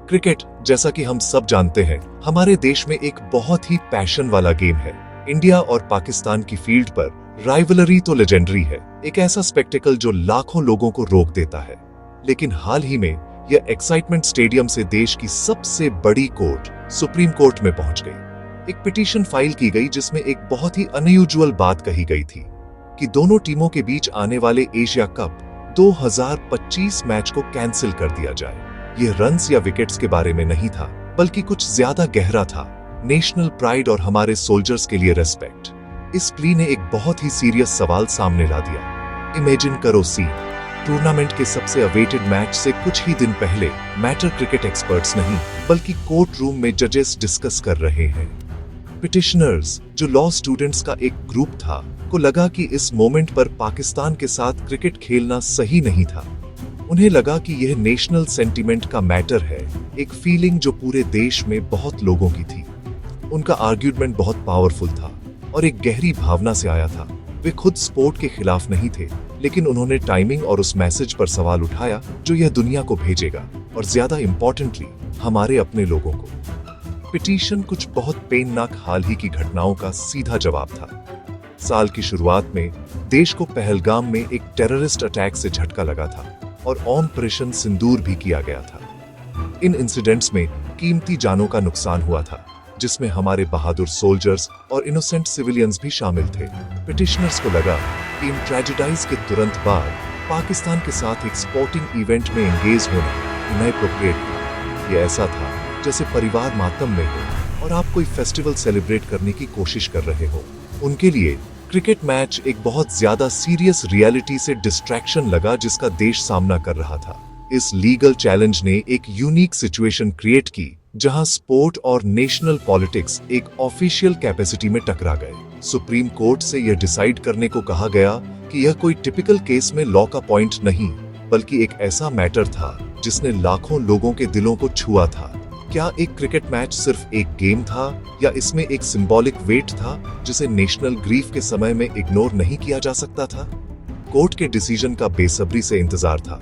Cricket, जैसा कि हम सब जानते हैं, हमारे देश में एक बहुत ही पैशन वाला गेम है। इंडिया और पाकिस्तान की फील्ड पर राइवलरी तो लेजेंडरी है, एक ऐसा स्पेक्टेकल जो लाखों लोगों को रोक देता है। लेकिन हाल ही में यह एक्साइटमेंट स्टेडियम से देश की सबसे बड़ी कोर्ट, सुप्रीम कोर्ट में पहुंच गई। एक पिटीशन फाइल की गई जिसमें एक बहुत ही अनयूजुअल बात कही गई थी कि दोनों टीमों के बीच आने वाले एशिया कप 2025 मैच को कैंसिल कर दिया जाए। यह रन्स या विकेट्स के बारे में नहीं था, बल्कि कुछ ज्यादा गहरा था। नेशनल प्राइड और हमारे सोल्जर्स के लिए रेस्पेक्ट। इस प्ली ने एक बहुत ही सीरियस सवाल सामने ला दिया। इमेजिन करो सीन, टूर्नामेंट के सबसे अवेटेड मैच से कुछ ही दिन पहले मैटर क्रिकेट एक्सपर्ट्स नहीं, बल्कि कोर्ट रूम में जजेस डिस्कस कर रहे हैं। पिटिशनर्स, जो लॉ स्टूडेंट्स का एक ग्रुप था, को लगा कि इस मोमेंट पर पाकिस्तान के साथ क्रिकेट खेलना सही नहीं था। उन्हें लगा कि यह नेशनल सेंटिमेंट का मैटर है, एक फीलिंग जो पूरे देश में बहुत लोगों की थी। उनका आर्ग्यूमेंट बहुत पावरफुल था और एक गहरी भावना से आया था। वे खुद स्पोर्ट के खिलाफ नहीं थे, लेकिन उन्होंने टाइमिंग और उस मैसेज पर सवाल उठाया जो यह दुनिया को भेजेगा, और ज्यादा इंपॉर्टेंटली हमारे अपने लोगों को। पिटीशन कुछ बहुत पेननाक हाल ही की घटनाओं का सीधा जवाब था। साल की शुरुआत में देश को पहलगाम में एक टेररिस्ट अटैक से झटका लगा था और ऑपरेशन सिंदूर भी किया गया था। इन इंसिडेंट्स में कीमती जानों का नुकसान हुआ था, जिसमें हमारे बहादुर सोल्जर्स और इनोसेंट सिविलियंस भी शामिल थे। पिटिशनर्स को लगा कि इन ट्रेजेडाइज के तुरंत बाद पाकिस्तान के साथ एक स्पोर्टिंग इवेंट में एंगेज होना इनएप्रोप्रिएट था। यह ऐसा था जैसे परिवार मातम में हो और आप कोई फेस्टिवल सेलिब्रेट करने की कोशिश कर रहे हो। उनके लिए क्रिकेट मैच एक बहुत ज्यादा सीरियस रियलिटी से डिस्ट्रैक्शन लगा जिसका देश सामना कर रहा था। इस लीगल चैलेंज ने एक यूनिक सिचुएशन क्रिएट की जहां स्पोर्ट और नेशनल पॉलिटिक्स एक ऑफिशियल कैपेसिटी में टकरा गए। सुप्रीम कोर्ट से यह डिसाइड करने को कहा गया कि यह कोई टिपिकल केस में लॉ का पॉइंट नहीं, बल्कि एक ऐसा मैटर था जिसने लाखों लोगों के दिलों को छुआ था। क्या एक क्रिकेट मैच सिर्फ एक गेम था, या इसमें एक सिंबॉलिक वेट था जिसे नेशनल ग्रीफ के समय में इग्नोर नहीं किया जा सकता था? कोर्ट के डिसीजन का बेसब्री से इंतजार था,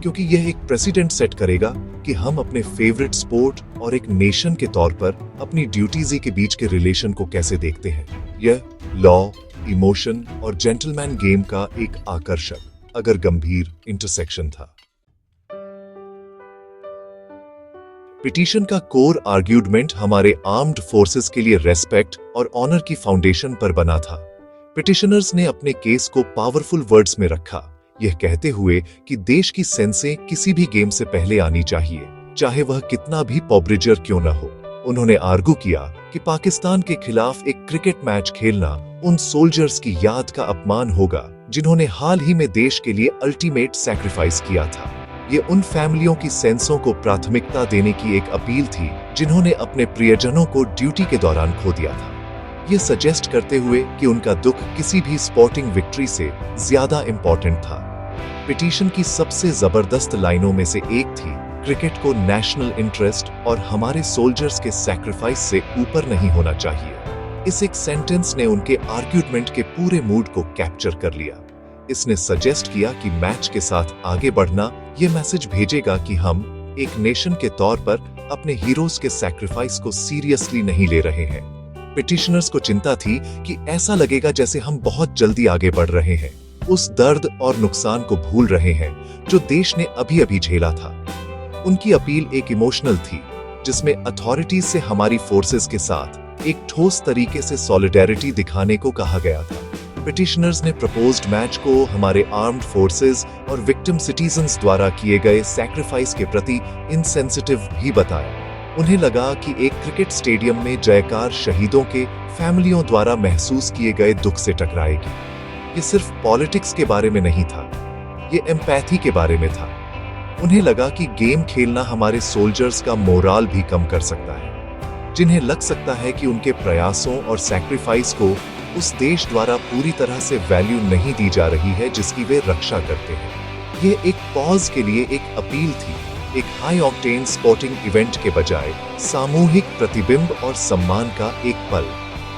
क्योंकि यह एक प्रेसिडेंट सेट करेगा कि हम अपने फेवरेट स्पोर्ट और एक नेशन के तौर पर अपनी ड्यूटीज के बीच के रिलेशन को कैसे देखते हैं। यह लॉ, इमोशन और जेंटलमैन गेम का एक आकर्षक, अगर गंभीर इंटरसेक्शन था। पिटीशन का कोर आर्ग्यूमेंट हमारे आर्म्ड फोर्सेस के लिए रेस्पेक्ट और ऑनर की फाउंडेशन पर बना था। पिटिशनर्स ने अपने केस को पावरफुल वर्ड्स में रखा, यह कहते हुए कि देश की सेंसें किसी भी गेम से पहले आनी चाहिए, चाहे वह कितना भी पॉब्रिजर क्यों न हो। उन्होंने आर्गू किया कि पाकिस्तान के खिलाफ एक क्रिकेट मैच खेलना उन सोल्जर्स की याद का अपमान होगा जिन्होंने हाल ही में देश के लिए अल्टीमेट सैक्रिफाइस किया था। ये उन फैमिलियों की सेंसों को प्राथमिकता देने की एक अपील थी जिन्होंने अपने प्रियजनों को ड्यूटी के दौरान खो दिया था। ये सजेस्ट करते हुए कि उनका दुख किसी भी स्पोर्टिंग विक्ट्री से ज्यादा इंपॉर्टेंट था। पिटीशन की सबसे जबरदस्त लाइनों में से एक थी, क्रिकेट को नेशनल इंटरेस्ट और हमारे सोल्जर्स के सैक्रिफाइस से ऊपर नहीं होना चाहिए। इस एक सेंटेंस ने उनके आर्ग्यूमेंट के पूरे मूड को कैप्चर कर लिया। इसने सजेस्ट किया कि मैच के साथ आगे बढ़ना यह मैसेज भेजेगा कि हम एक नेशन के तौर पर अपने हीरोज के सैक्रिफाइस को सीरियसली नहीं ले रहे हैं। पिटिशनर्स को चिंता थी कि ऐसा लगेगा जैसे हम बहुत जल्दी आगे बढ़ रहे हैं, उस दर्द और नुकसान को भूल रहे हैं जो देश ने अभी अभी झेला था। उनकी अपील एक इमोशनल थी, जिसमें अथॉरिटीज से हमारी फोर्सेस के साथ एक ठोस तरीके से सॉलिडेरिटी दिखाने को कहा गया था। पिटिशनर्स ने प्रपोज्ड मैच को हमारे आर्म्ड फोर्सेस और विक्टिम सिटीजन्स द्वारा किए गए सैक्रिफाइस के प्रति इनसेंसिटिव भी बताया। उन्हें लगा कि एक क्रिकेट स्टेडियम में जयकार शहीदों के फैमिलियों द्वारा महसूस किए गए दुख से टकराएगी। ये सिर्फ पॉलिटिक्स के बारे में नहीं था, ये एम्पैथी के बारे में था। उन्हें लगा कि गेम खेलना हमारे सोल्जर्स का मोराल भी कम कर सकता है, जिन्हें लग सकता है कि उनके प्रयासों और सैक्रिफाइस को उस देश द्वारा पूरी तरह से वैल्यू नहीं दी जा रही है जिसकी वे रक्षा करते हैं। ये एक पॉज के लिए एक अपील थी, एक हाई ऑक्टेन स्पोर्टिंग इवेंट के बजाय सामूहिक प्रतिबिंब और सम्मान का एक पल।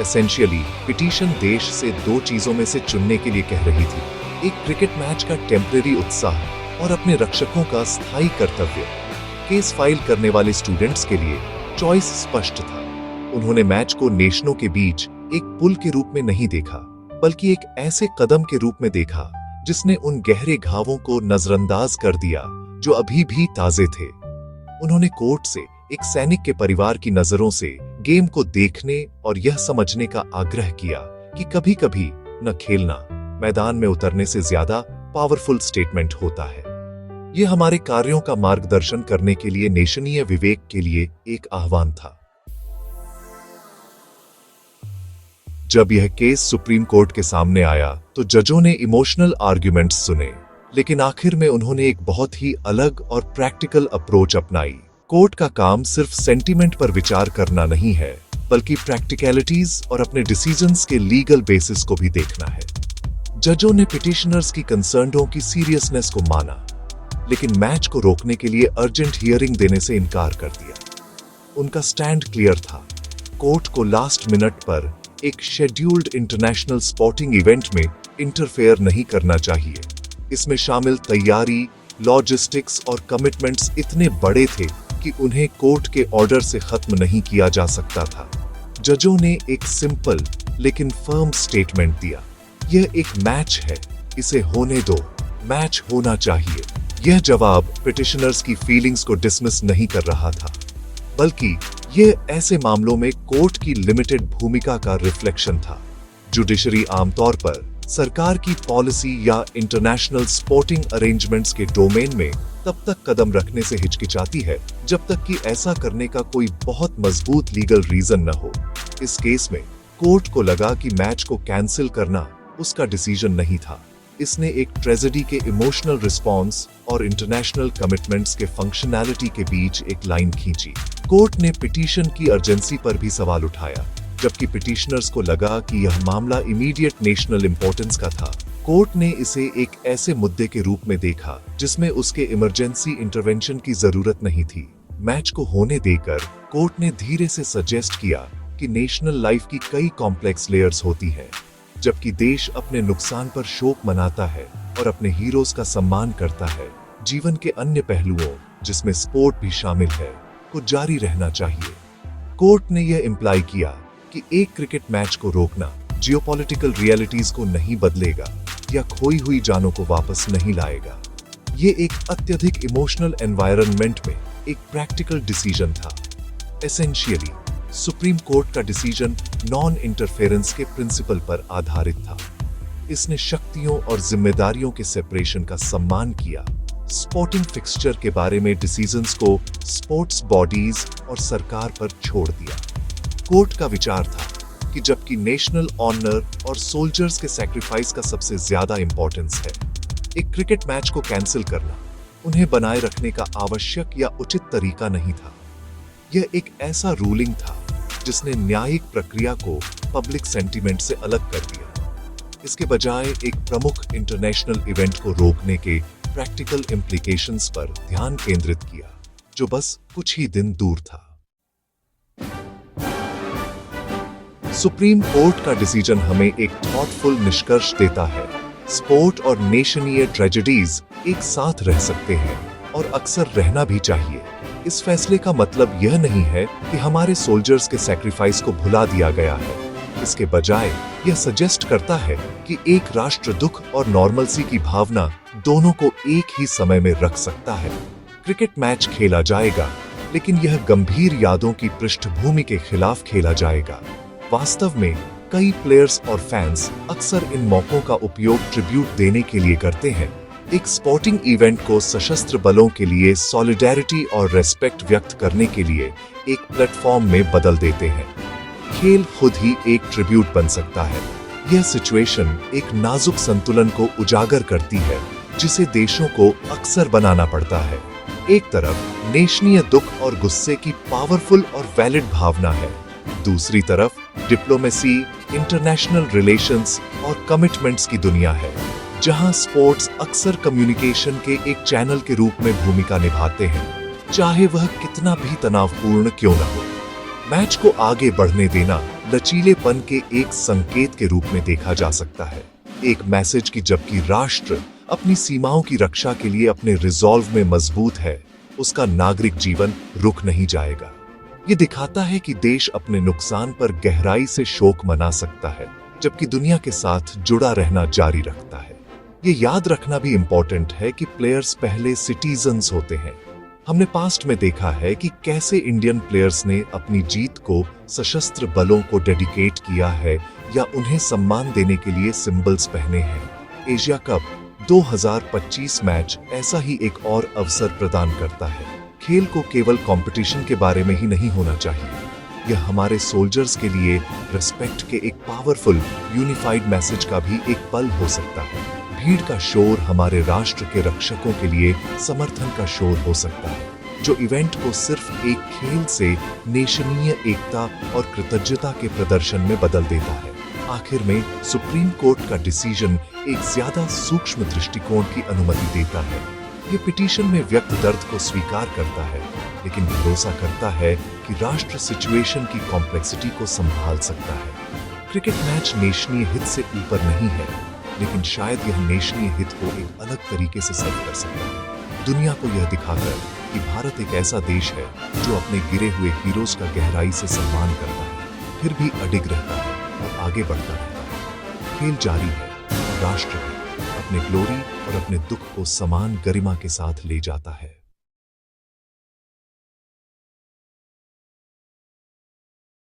एसेंशियली पिटीशन देश से दो चीजों में से चुनने के लिए कह रही थी, एक क्रिकेट मैच का टेम्परेरी उत्साह और अपने रक्षकों का स्थायी कर्तव्य। केस फाइल करने वाले स्टूडेंट्स के लिए चॉइस स्पष्ट था। उन्होंने मैच को नेशनों के बीच एक पुल के रूप में नहीं देखा, बल्कि एक ऐसे कदम के रूप में देखा जिसने उन गहरे घावों को नजरअंदाज कर दिया जो अभी भी ताजे थे। उन्होंने कोर्ट से एक सैनिक के परिवार की नजरों से गेम को देखने और यह समझने का आग्रह किया कि कभी-कभी न खेलना मैदान में उतरने से ज्यादा पावरफुल स्टेटमेंट होता है। यह हमारे कार्यों का मार्गदर्शन करने के लिए नेशनीय विवेक के लिए एक आह्वान था। जब यह केस सुप्रीम कोर्ट के सामने आया तो जजों ने इमोशनल आर्ग्यूमेंट्स सुने, लेकिन आखिर में उन्होंने एक बहुत ही अलग और प्रैक्टिकल अप्रोच अपनाई। कोर्ट का काम सिर्फ सेंटीमेंट पर विचार करना नहीं है, बल्कि प्रैक्टिकलिटीज और अपने डिसीजंस के लीगल बेसिस को भी देखना है। जजों ने पिटिशनर्स की कंसर्नों की सीरियसनेस को माना, लेकिन मैच को रोकने के लिए अर्जेंट हियरिंग देने से इनकार कर दिया। उनका स्टैंड क्लियर था। कोर्ट को लास्ट मिनट पर एक शेड्यूल्ड इंटरनेशनल स्पोर्टिंग इवेंट में इंटरफेयर नहीं करना चाहिए। इसमें शामिल तैयारी, लॉजिस्टिक्स और कमिटमेंट्स इतने बड़े थे कि उन्हें कोर्ट के ऑर्डर से खत्म नहीं किया जा सकता था। जजों ने एक सिंपल लेकिन फर्म स्टेटमेंट दिया, यह एक मैच है, इसे होने दो, मैच होना चाहिए। यह जवाब पिटिशनर्स की फीलिंग्स को डिसमिस नहीं कर रहा था, बल्कि यह ऐसे मामलों में कोर्ट की लिमिटेड भूमिका का रिफ्लेक्शन था। जुडिशरी आमतौर पर सरकार की पॉलिसी या इंटरनेशनल स्पोर्टिंग अरेंजमेंट्स के डोमेन में तब तक कदम रखने से हिचकिचाती है जब तक कि ऐसा करने का कोई बहुत मजबूत लीगल रीजन न हो। इस केस में कोर्ट को लगा कि मैच को कैंसिल करना उसका डिसीजन नहीं था। इसने एक ट्रेजेडी के इमोशनल रिस्पॉन्स और इंटरनेशनल कमिटमेंट्स के फंक्शनैलिटी के बीच एक लाइन खींची। कोर्ट ने पिटीशन की अर्जेंसी पर भी सवाल उठाया, जबकि पिटीशनर्स को लगा कि यह मामला इमीडिएट नेशनल इंपॉर्टेंस का था। कोर्ट ने इसे एक ऐसे मुद्दे के रूप में देखा जिसमें उसके इमरजेंसी इंटरवेंशन की जरूरत नहीं थी। मैच को होने देकर कोर्ट ने धीरे से सजेस्ट किया कि नेशनल लाइफ की कई कॉम्प्लेक्स लेयर्स होती हैं। जबकि देश अपने नुकसान पर शोक मनाता है और अपने हीरोज का सम्मान करता है, जीवन के अन्य पहलुओं, जिसमें स्पोर्ट भी शामिल है, को जारी रहना चाहिए। कोर्ट ने यह इंप्लाई किया कि एक क्रिकेट मैच को रोकना जियोपॉलिटिकल रियलिटीज को नहीं बदलेगा या खोई हुई जानों को वापस नहीं लाएगा। ये एक अत्यधिक इमोशनल एनवायरनमेंट में एक प्रैक्टिकल डिसीजन था। एसेंशियली सुप्रीम कोर्ट का डिसीजन नॉन इंटरफेरेंस के प्रिंसिपल पर आधारित था। इसने शक्तियों और जिम्मेदारियों के सेपरेशन का सम्मान किया। स्पोर्टिंग फिक्सचर के बारे में डिसीजंस को स्पोर्ट्स बॉडीज और सरकार पर छोड़ दिया। कोर्ट का विचार था कि जबकि नेशनल ऑनर और सोल्जर्स के सैक्रिफाइस का सबसे ज्यादा इंपॉर्टेंस है, एक क्रिकेट मैच को कैंसिल करना उन्हें बनाए रखने का आवश्यक या उचित तरीका नहीं था। यह एक ऐसा रूलिंग था जिसने न्यायिक प्रक्रिया को पब्लिक सेंटीमेंट से अलग कर दिया। इसके बजाय एक प्रमुख इंटरनेशनल इवेंट को रोकने के प्रैक्टिकल इम्प्लीकेशंस पर ध्यान केंद्रित किया, जो बस कुछ ही दिन दूर था। सुप्रीम कोर्ट का डिसीजन हमें एक थॉटफुल निष्कर्ष देता है। स्पोर्ट और नेशनीय ट्रेजेडीज एक साथ रह सकते हैं और अक्सर रहना भी चाहिए। इस फैसले का मतलब यह नहीं है कि हमारे सोल्जर्स के सैक्रिफाइस को भुला दिया गया है। इसके बजाय यह सजेस्ट करता है कि एक राष्ट्र दुख और नॉर्मलसी की भावना दोनों को एक ही समय में रख सकता है। क्रिकेट मैच खेला जाएगा, लेकिन यह गंभीर यादों की पृष्ठभूमि के खिलाफ खेला जाएगा। वास्तव में कई प्लेयर्स और फैंस अक्सर इन मौकों का उपयोग ट्रिब्यूट देने के लिए करते हैं। एक स्पोर्टिंग इवेंट को सशस्त्र बलों के लिए सॉलिडेरिटी और रेस्पेक्ट व्यक्त करने के लिए एक प्लेटफॉर्म में बदल देते हैं। खेल खुद ही एक ट्रिब्यूट बन सकता है। यह सिचुएशन एक नाजुक संतुलन को उजागर करती है, जिसे देशों को अक्सर बनाना पड़ता है। एक तरफ नेशनीय दुख और गुस्से की पावरफुल और वैलिड भावना है, दूसरी तरफ डिप्लोमेसी, इंटरनेशनल रिलेशंस और कमिटमेंट्स की दुनिया है, जहां स्पोर्ट्स अक्सर कम्युनिकेशन के एक चैनल के रूप में भूमिका निभाते हैं, चाहे वह कितना भी तनावपूर्ण क्यों न हो। मैच को आगे बढ़ने देना लचीलेपन के एक संकेत के रूप में देखा जा सकता है, एक मैसेज कि जबकि राष्ट्र अपनी सीमाओं की रक्षा के लिए अपने रिजॉल्व में मजबूत है, उसका नागरिक जीवन रुक नहीं जाएगा। ये दिखाता है कि देश अपने नुकसान पर गहराई से शोक मना सकता है, जबकि दुनिया के साथ जुड़ा रहना जारी रखता है। ये याद रखना भी इम्पोर्टेंट है कि प्लेयर्स पहले सिटीजन्स होते हैं। हमने पास्ट में देखा है कि कैसे इंडियन प्लेयर्स ने अपनी जीत को सशस्त्र बलों को डेडिकेट किया है या उन्हें सम्मान देने के लिए सिंबल्स पहने हैं। एशिया कप 2025 मैच ऐसा ही एक और अवसर प्रदान करता है। खेल को केवल कंपटीशन के बारे में ही नहीं होना चाहिए। यह हमारे सोल्जर्स के लिए रिस्पेक्ट के एक पावरफुल यूनिफाइड मैसेज का भी एक पल हो सकता है। भीड़ का शोर हमारे राष्ट्र के रक्षकों के लिए समर्थन का शोर हो सकता है, जो इवेंट को सिर्फ एक खेल से नेशनीय एकता और कृतज्ञता के प्रदर्शन में बदल देता है। आखिर में सुप्रीम कोर्ट का डिसीजन एक ज्यादा सूक्ष्म दृष्टिकोण की अनुमति देता है। ये पिटीशन में व्यक्त दर्द को स्वीकार करता है, लेकिन भरोसा करता है कि राष्ट्र सिचुएशन की कॉम्प्लेक्सिटी को संभाल सकता है। क्रिकेट मैच नेशनीय हित से ऊपर नहीं है, लेकिन शायद यह नेशनीय हित को एक अलग तरीके से सर्व कर सकता है, दुनिया को यह दिखाकर कि भारत एक ऐसा देश है जो अपने गिरे हुए हीरोज का गहराई से सम्मान करता है, फिर भी अडिग रहता है और आगे बढ़ता रहता है। खेल जारी है और राष्ट्र भी अपने ग्लोरी और अपने दुख को समान गरिमा के साथ ले जाता है।